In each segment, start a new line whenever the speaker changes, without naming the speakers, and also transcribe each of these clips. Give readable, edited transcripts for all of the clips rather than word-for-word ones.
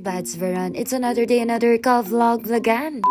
Bads Veron? It's another day, another ka-vlog vlogan.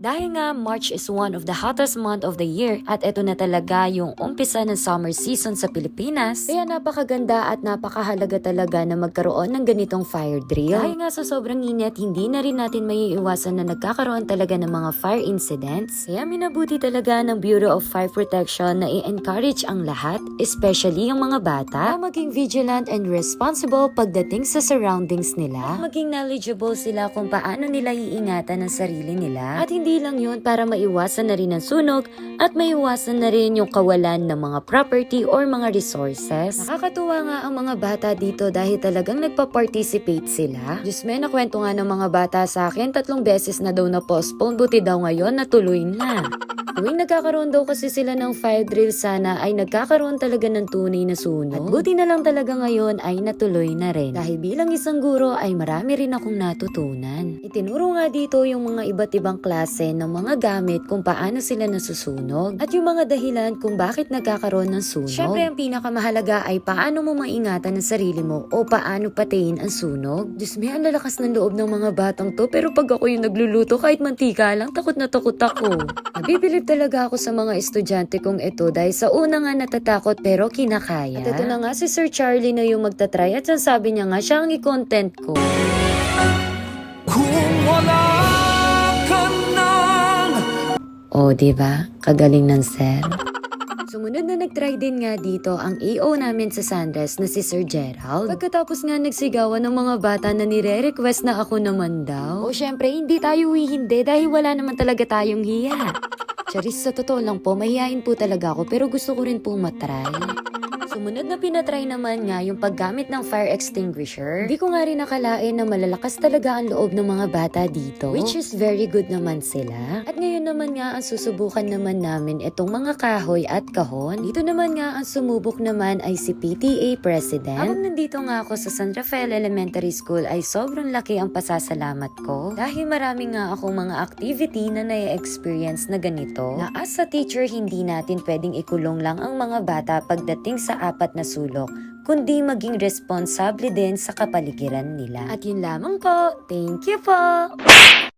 Dahil nga March is one of the hottest month of the year at ito na talaga yung umpisa ng summer season sa Pilipinas. Kaya napakaganda at napakahalaga talaga na magkaroon ng ganitong fire drill. Dahil nga sa sobrang init, hindi na rin natin maiiwasan na nagkakaroon talaga ng mga fire incidents. Kaya minabuti talaga ng Bureau of Fire Protection na i-encourage ang lahat, especially yung mga bata, na maging vigilant and responsible pagdating sa surroundings nila. At maging knowledgeable sila kung paano nila iingatan ang sarili nila. At hindi lang yun, para maiwasan na rin ang sunog at maiwasan na rin yung kawalan ng mga property or mga resources. Nakakatuwa nga ang mga bata dito dahil talagang nagpa-participate sila. Diyos me, nakwento nga ng mga bata sa akin 3 beses na daw na-postpone, buti daw ngayon natuloy na. Tuwing nagkakaroon daw kasi sila ng fire drill, sana ay nagkakaroon talaga ng tunay na sunog. At buti na lang talaga ngayon ay natuloy na rin. Dahil bilang isang guro ay marami rin akong natutunan. Itinuro nga dito yung mga iba't ibang klase ng mga gamit kung paano sila nasusunog at yung mga dahilan kung bakit nagkakaroon ng sunog. Syempre ang pinakamahalaga ay paano mo maingatan ang sarili mo o paano patayin ang sunog. Diyos me, ang lalakas ng loob ng mga batang to, pero pag ako yung nagluluto kahit mantika lang, takot na takot ako. Nabibilib talaga ako sa mga estudyante kong ito dahil sa una nga natatakot pero kinakaya. At ito na nga si Sir Charlie na yung magtatry at sabi niya nga siya ang i-content ko.
Kung wala ka nang...
O, diba? Kagaling ng sir. Sumunod na nagtry din nga dito ang AO namin sa Sandres na si Sir Gerald. Pagkatapos nga nagsigawan ng mga bata na nire-request na ako naman daw. O syempre, hindi tayo hindi dahil wala naman talaga tayong hiya. Charis, sa totoo lang po, mahihain po talaga ako pero gusto ko rin pong matry. Sumunod na pinatry naman nga yung paggamit ng fire extinguisher. Hindi ko nga rin nakalain na malalakas talaga ang loob ng mga bata dito. Which is very good naman sila. At ngayon naman nga ang susubukan naman namin itong mga kahoy at kahon. Dito naman nga ang sumubok naman ay si PTA President. Habang nandito nga ako sa San Rafael Elementary School ay sobrang laki ang pasasalamat ko. Dahil marami nga akong mga activity na na-experience na ganito. Na as a teacher, hindi natin pwedeng ikulong lang ang mga bata pagdating sa 4 na sulok, kundi maging responsable din sa kapaligiran nila. At yun lamang po. Thank you po!